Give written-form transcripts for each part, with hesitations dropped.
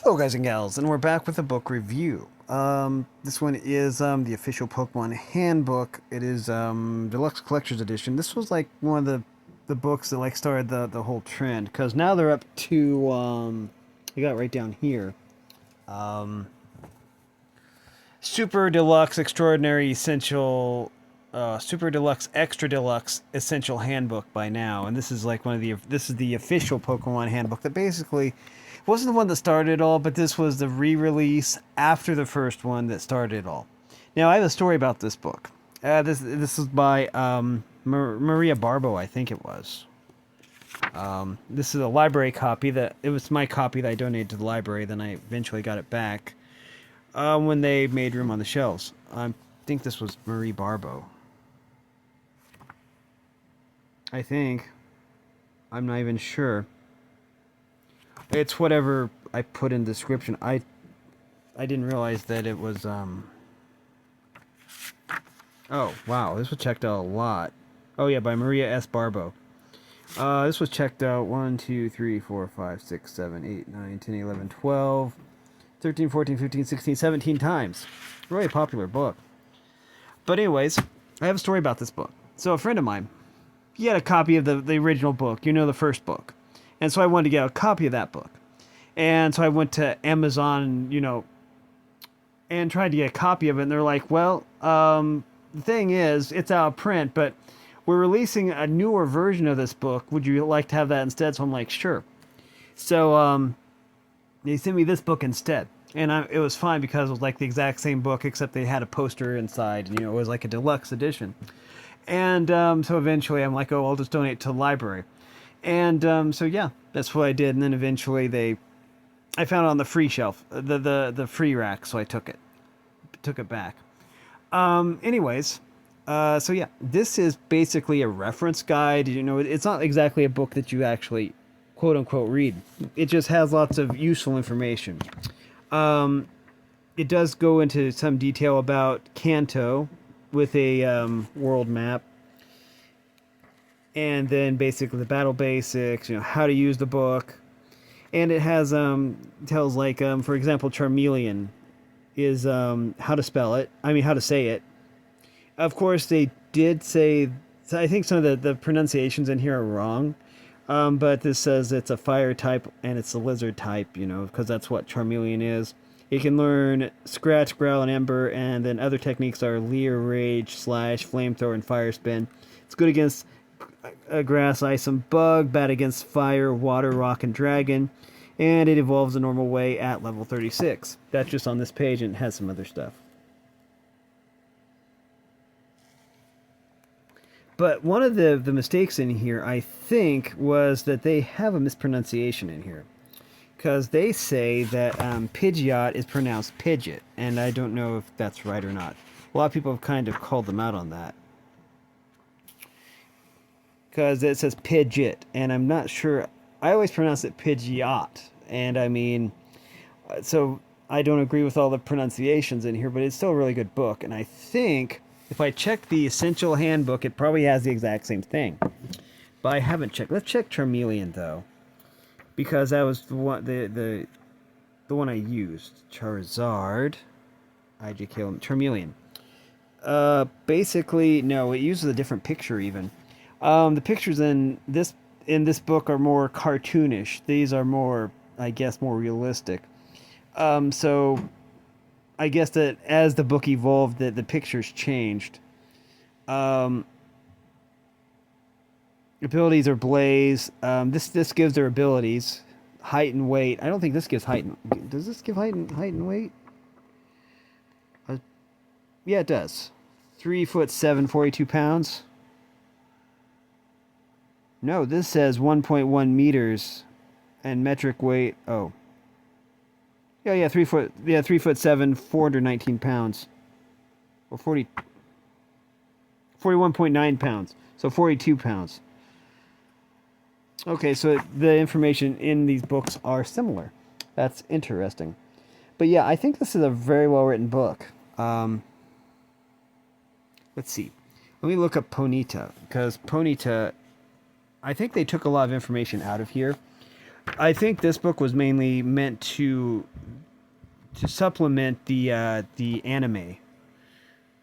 Hello guys and gals, and we're back with a book review. This one is the official Pokemon Handbook. It is Deluxe Collector's Edition. This was like one of the books that like started the whole trend, because now they're up to you got it right down here. Um, Super Deluxe Extraordinary Essential Super Deluxe Extra Deluxe Essential Handbook by now, and this is like this is the official Pokemon Handbook that basically wasn't the one that started it all, but this was the re-release after the first one that started it all. Now I have a story about this book. This is by Maria Barbo, I think it was. This is a library copy that it was my copy that I donated to the library. Then I eventually got it back when they made room on the shelves. I think this was Marie Barbo. I think. I'm not even sure. It's whatever I put in the description. I didn't realize that it was Oh, wow, this was checked out a lot. Oh yeah, by Maria S. Barbo. This was checked out 1, 2, 3, 4, 5, 6, 7, 8, 9, 10, 11, 12, 13, 14, 15, 16, 17 times. Really popular book. But anyways, I have a story about this book. So a friend of mine, he had a copy of the original book, the first book. And so I wanted to get a copy of that book. And so I went to Amazon, and tried to get a copy of it. And they're like, well, the thing is, it's out of print, but we're releasing a newer version of this book. Would you like to have that instead? So I'm like, sure. So they sent me this book instead. And it was fine because it was like the exact same book, except they had a poster inside. And, it was like a deluxe edition. And so eventually I'm like, oh, I'll just donate to the library. And so yeah, that's what I did. And then eventually I found it on the free shelf, the free rack, so I took it back. Anyways, so yeah, this is basically a reference guide. It's not exactly a book that you actually quote unquote read. It just has lots of useful information. It does go into some detail about Kanto with a world map. And then basically the battle basics, how to use the book. And it has, tells like, for example, Charmeleon is, how to spell it. How to say it. Of course, they did say, I think some of the pronunciations in here are wrong. But this says it's a fire type and it's a lizard type, because that's what Charmeleon is. It can learn Scratch, Growl, and Ember, and then other techniques are Leer, Rage, Slash, Flamethrower, and Fire Spin. It's good against grass, ice, and bug, bad against fire, water, rock, and dragon, and it evolves the normal way at level 36. That's just on this page, and it has some other stuff. But one of the mistakes in here, I think, was that they have a mispronunciation in here. Because they say that Pidgeot is pronounced Pidgeot, and I don't know if that's right or not. A lot of people have kind of called them out on that. Because it says Pidgeot, and I'm not sure. I always pronounce it Pidgeot, and so I don't agree with all the pronunciations in here, but it's still a really good book. And I think if I check the Essential Handbook, it probably has the exact same thing. But I haven't checked. Let's check Charmeleon though, because that was the one I used. Charizard, IJK, Charmeleon. Basically, no, it uses a different picture even. The pictures in this book are more cartoonish. These are more, I guess, more realistic. So I guess that as the book evolved, the pictures changed. Abilities are Blaze. This gives their abilities, height and weight. I don't think this gives height. Does this give height and weight? Yeah, it does. 3'7", 42 pounds. No, this says 1.1 meters and metric weight. Oh. Yeah, 3'7", 419 pounds. Or 41.9 pounds. So 42 pounds. Okay, so the information in these books are similar. That's interesting. But yeah, I think this is a very well written book. Let's see. Let me look up Ponyta, because Ponyta, I think they took a lot of information out of here. I think this book was mainly meant to supplement the anime.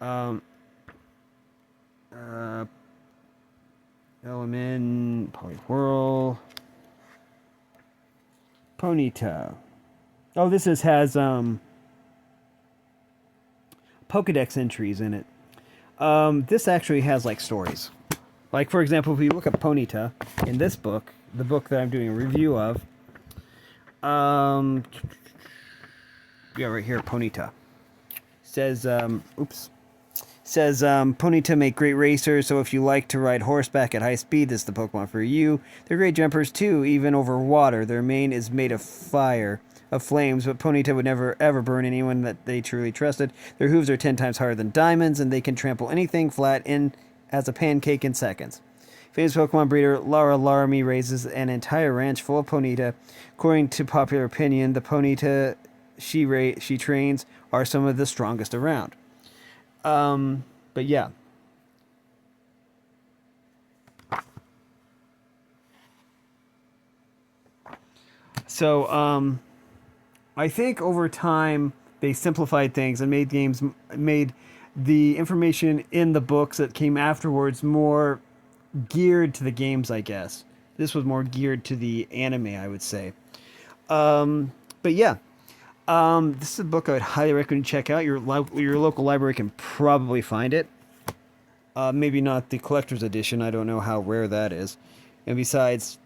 Um, uh, Element, Polywhirl, Ponyta. Oh, this has Pokedex entries in it. This actually has like stories. Like for example, if you look at Ponyta in this book, the book that I'm doing a review of, um, yeah, right here, Ponyta says, Ponyta make great racers, so if you like to ride horseback at high speed, this is the Pokemon for you. They're great jumpers too, even over water. Their mane is made of fire, of flames, but Ponyta would never ever burn anyone that they truly trusted. Their hooves are 10 times harder than diamonds, and they can trample anything flat in as a pancake in seconds. Famous Pokemon breeder Laura Laramie raises an entire ranch full of Ponyta. According to popular opinion, the Ponyta she trains are some of the strongest around. But yeah. So, I think over time they simplified things and made the information in the books that came afterwards more geared to the games, I guess. This was more geared to the anime, I would say. But yeah, this is a book I would highly recommend you check out. Your local library can probably find it. Maybe not the collector's edition. I don't know how rare that is. And besides,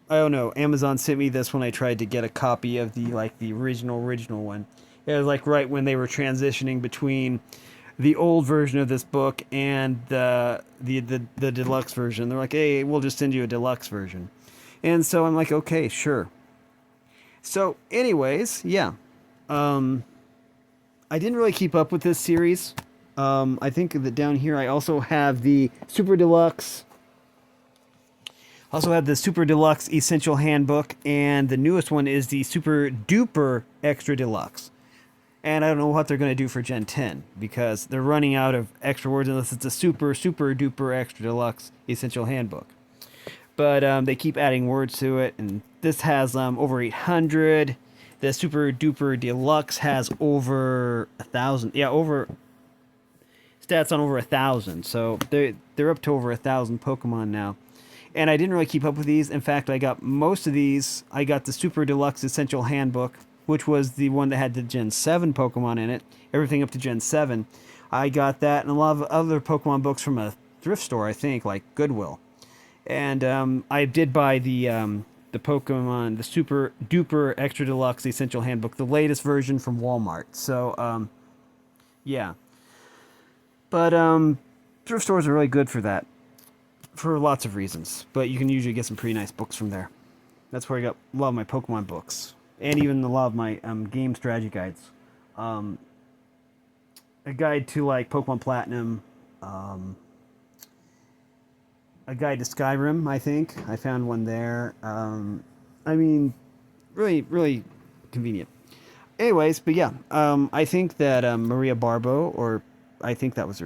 I don't know. Amazon sent me this when I tried to get a copy of the original one. It was like right when they were transitioning between the old version of this book and the deluxe version. They're like, hey, we'll just send you a deluxe version. And so I'm like, okay, sure. So, anyways, yeah. I didn't really keep up with this series. I think that down here I also have the Super Deluxe. Also have the Super Deluxe Essential Handbook, and the newest one is the Super Duper Extra Deluxe. And I don't know what they're going to do for Gen 10, because they're running out of extra words unless it's a super duper extra deluxe essential handbook. But they keep adding words to it, and this has over 800. The super duper deluxe has over 1,000. Yeah, over stats on over 1,000. So they're up to over 1,000 Pokemon now. And I didn't really keep up with these. In fact, I got most of these. I got the Super Deluxe Essential Handbook, which was the one that had the Gen 7 Pokemon in it, everything up to Gen 7. I got that and a lot of other Pokemon books from a thrift store, I think, like Goodwill. And I did buy the Pokemon, the Super Duper Extra Deluxe Essential Handbook, the latest version from Walmart. So, yeah. But thrift stores are really good for that, for lots of reasons. But you can usually get some pretty nice books from there. That's where I got a lot of my Pokemon books. And even a lot of my game strategy guides. A guide to like Pokemon Platinum, a guide to Skyrim, I think. I found one there. I mean, really, really convenient. Anyways, but yeah, I think that Maria Barbo, or I think that was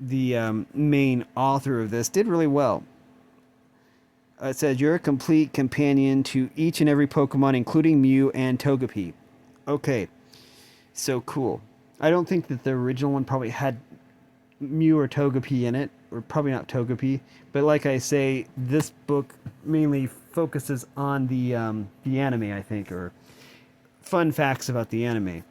the main author of this, did really well. It says, you're a complete companion to each and every Pokemon, including Mew and Togepi. Okay, so cool. I don't think that the original one probably had Mew or Togepi in it, or probably not Togepi. But like I say, this book mainly focuses on the anime, I think, or fun facts about the anime.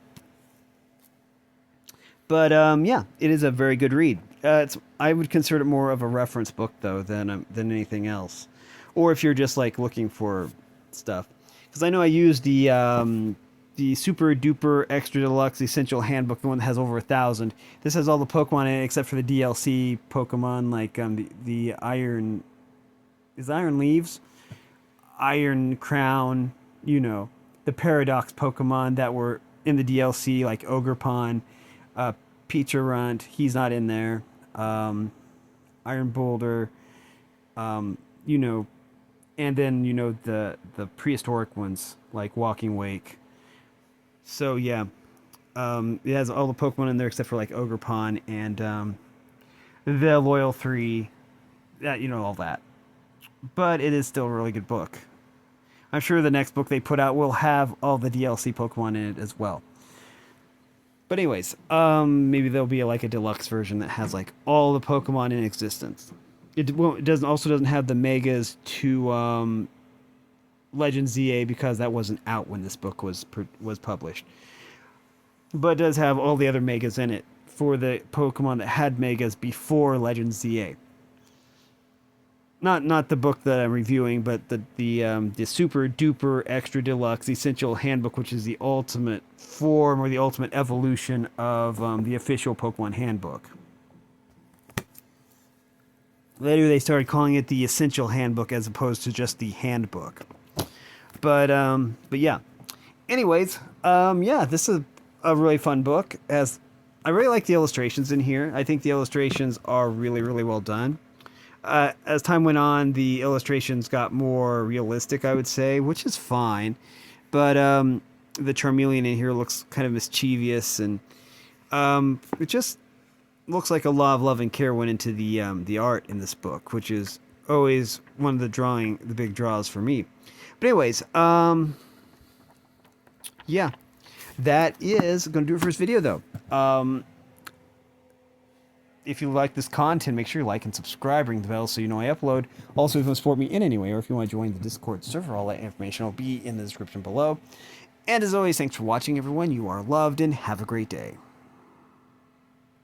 But yeah, it is a very good read. I would consider it more of a reference book though than anything else, or if you're just like looking for stuff. Because I know I used the Super Duper Extra Deluxe Essential Handbook, the one that has over 1,000. This has all the Pokemon in it except for the DLC Pokemon, like the Iron, is Iron Leaves, Iron Crown, the Paradox Pokemon that were in the DLC, like Ogerpon, Peacharunt, he's not in there. Iron Boulder, and then the prehistoric ones like Walking Wake. So yeah, it has all the Pokemon in there except for like Ogerpon and the Loyal 3, all that. But it is still a really good book. I'm sure the next book they put out will have all the DLC Pokemon in it as well. But anyways, maybe there'll be like a deluxe version that has like all the Pokemon in existence. It doesn't have the Megas to Legend ZA because that wasn't out when this book was published. But it does have all the other Megas in it for the Pokemon that had Megas before Legend ZA. Not the book that I'm reviewing, but the super duper extra deluxe essential handbook, which is the ultimate form or the ultimate evolution of the official Pokemon handbook. Later, they started calling it the essential handbook as opposed to just the handbook. But yeah. Anyways, yeah, this is a really fun book. I really like the illustrations in here. I think the illustrations are really, really well done. As time went on, the illustrations got more realistic, I would say, which is fine. But the Charmeleon in here looks kind of mischievous, and it just looks like a lot of love and care went into the art in this book, which is always one of the big draws for me. But anyways, yeah, that is going to do it for this video, though. If you like this content, make sure you like and subscribe, ring the bell so you know I upload. Also, if you want to support me in any way, or if you want to join the Discord server, all that information will be in the description below. And as always, thanks for watching, everyone. You are loved, and have a great day.